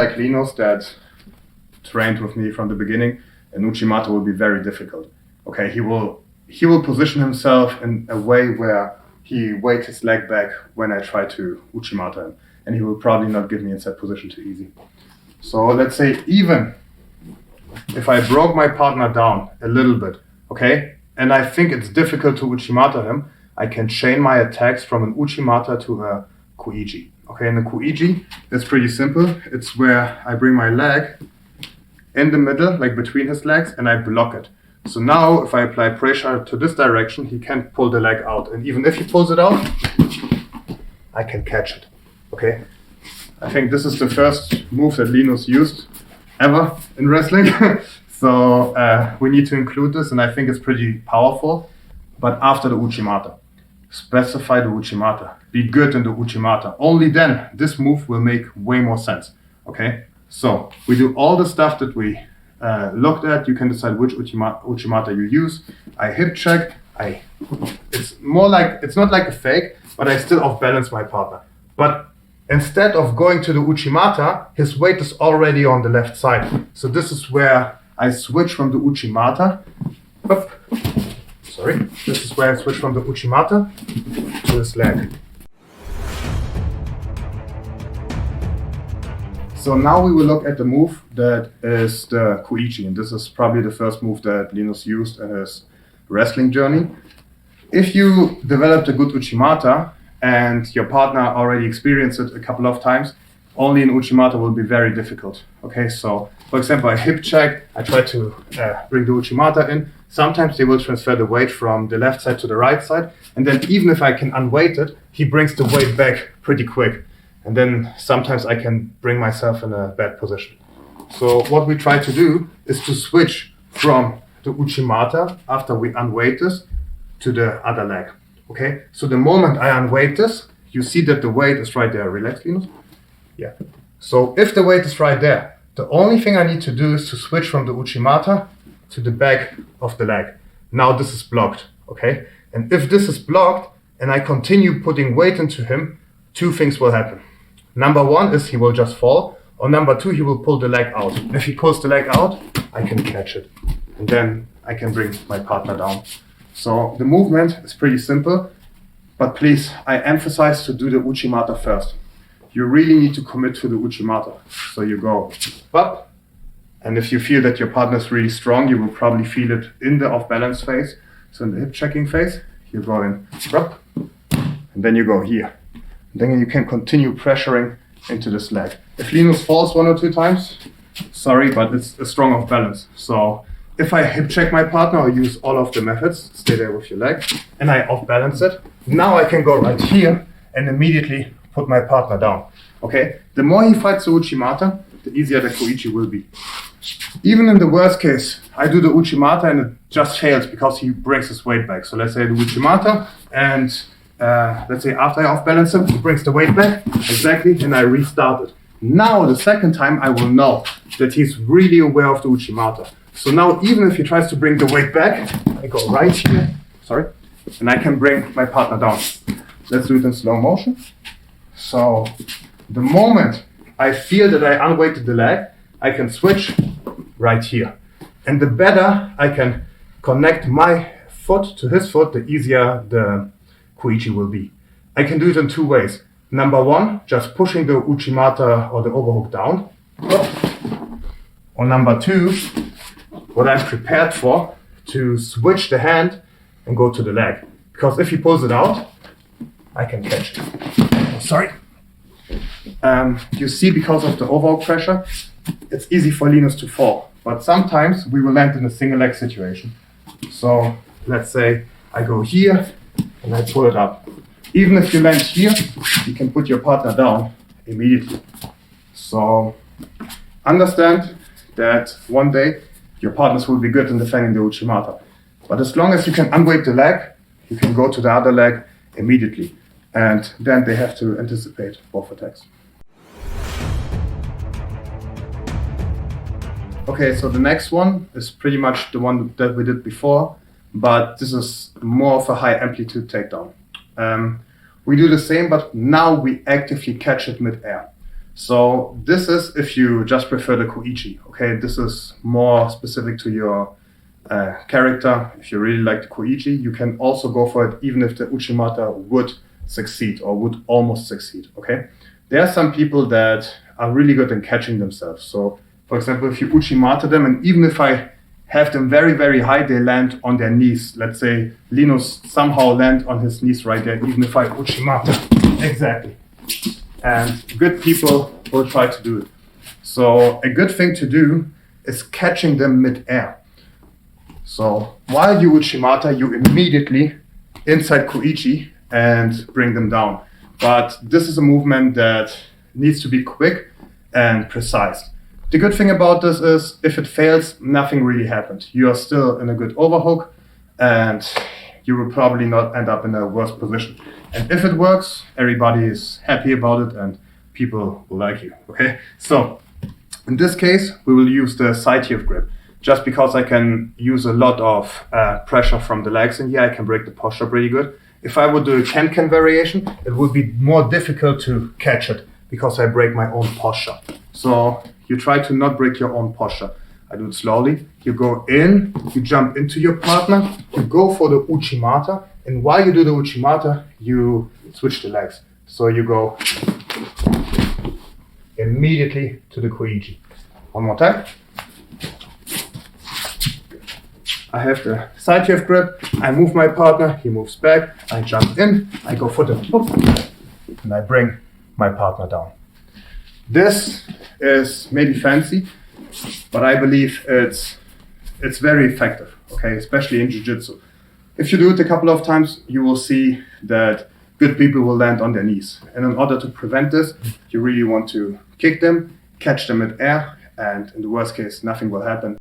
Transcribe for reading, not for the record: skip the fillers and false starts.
Like Linus that trained with me from the beginning, an Uchimata will be very difficult. Okay, he will position himself in a way where he weights his leg back when I try to Uchimata him, and he will probably not give me in set position too easy. So let's say even if I broke my partner down a little bit, okay, and I think it's difficult to Uchimata him, I can chain my attacks from an Uchimata to a Koichi. Okay, and the Koichi is pretty simple. It's where I bring my leg in the middle, like between his legs, and I block it. So now if I apply pressure to this direction, he can't pull the leg out. And even if he pulls it out, I can catch it. Okay, I think this is the first move that Linus used ever in wrestling. So we need to include this, and I think it's pretty powerful. But after the Uchimata, specify the Uchimata. Be good in the Uchimata. Only then this move will make way more sense. Okay, so we do all the stuff that we looked at. You can decide which Uchimata you use. I hip check. It's not like a fake, but I still off balance my partner. But instead of going to the Uchimata, his weight is already on the left side. So this is where I switch from the Uchimata. This is where I switch from the Uchimata to his leg. So now we will look at the move that is the Koichi, and this is probably the first move that Linus used in his wrestling journey. If you developed a good Uchimata and your partner already experienced it a couple of times, only an Uchimata will be very difficult. Okay, so for example, I hip check, I try to bring the Uchimata in. Sometimes they will transfer the weight from the left side to the right side, and then even if I can unweight it, he brings the weight back pretty quick. And then sometimes I can bring myself in a bad position. So what we try to do is to switch from the Uchimata after we unweight this to the other leg. Okay, so the moment I unweight this, you see that the weight is right there. Relax, Linus. Yeah. So if the weight is right there, the only thing I need to do is to switch from the Uchimata to the back of the leg. Now this is blocked. Okay, and if this is blocked and I continue putting weight into him, two things will happen. Number one is he will just fall, or number two, he will pull the leg out. If he pulls the leg out, I can catch it, and then I can bring my partner down. So the movement is pretty simple, but please, I emphasize to do the Uchimata first. You really need to commit to the Uchimata. So you go up, and if you feel that your partner is really strong, you will probably feel it in the off-balance phase. So in the hip checking phase, you go in up, and then you go here. Then you can continue pressuring into this leg. If Linus falls one or two times, sorry, but it's a strong off balance. So if I hip check my partner or use all of the methods, stay there with your leg, and I off balance it, now I can go right here and immediately put my partner down. Okay, the more he fights the Uchimata, the easier the Koichi will be. Even in the worst case, I do the Uchimata and it just fails because he brings his weight back. So let's say the Uchimata, and let's say after I off balance him, he brings the weight back, exactly, and I restart it. Now the second time I will know that he's really aware of the Uchimata. So now even if he tries to bring the weight back, I go right here, and I can bring my partner down. Let's do it in slow motion. So the moment I feel that I unweighted the leg, I can switch right here. And the better I can connect my foot to his foot, the easier the Koichi will be. I can do it in two ways. Number one, just pushing the Uchimata or the overhook down. Or number two, what I'm prepared for, to switch the hand and go to the leg. Because if he pulls it out, I can catch it. Sorry. You see, because of the overhook pressure, it's easy for Linus to fall. But sometimes we will land in a single leg situation. So let's say I go here and I pull it up. Even if you land here, you can put your partner down immediately. So understand that one day your partners will be good in defending the Uchimata. But as long as you can unweight the leg, you can go to the other leg immediately. And then they have to anticipate both attacks. Okay, so the next one is pretty much the one that we did before, but this is more of a high amplitude takedown. We do the same, but now we actively catch it mid-air. So this is if you just prefer the Koichi. Okay, this is more specific to your character. If you really like the Koichi, you can also go for it even if the Uchimata would succeed or would almost succeed. Okay, there are some people that are really good in catching themselves. So for example, if you Uchimata them, and even if I have them very, very high, they land on their knees. Let's say Linus somehow land on his knees right there, even if I Uchimata. Exactly. And good people will try to do it. So a good thing to do is catching them mid-air. So while you Uchimata, you immediately inside Koichi and bring them down. But this is a movement that needs to be quick and precise. The good thing about this is if it fails, nothing really happened. You are still in a good overhook and you will probably not end up in a worse position. And if it works, everybody is happy about it and people will like you, okay? So in this case, we will use the side heel grip. Just because I can use a lot of pressure from the legs in here, I can break the posture pretty good. If I would do a can-can variation, it would be more difficult to catch it because I break my own posture. So you try to not break your own posture. I do it slowly. You go in, you jump into your partner, you go for the Uchimata, and while you do the Uchimata, you switch the legs. So you go immediately to the Koichi. One more time. I have the side heel grip, I move my partner, he moves back, I jump in, I go for the hook, and I bring my partner down. This is maybe fancy, but I believe it's very effective, okay, especially in Jiu-Jitsu. If you do it a couple of times, you will see that good people will land on their knees. And in order to prevent this, you really want to kick them, catch them mid-air, and in the worst case, nothing will happen.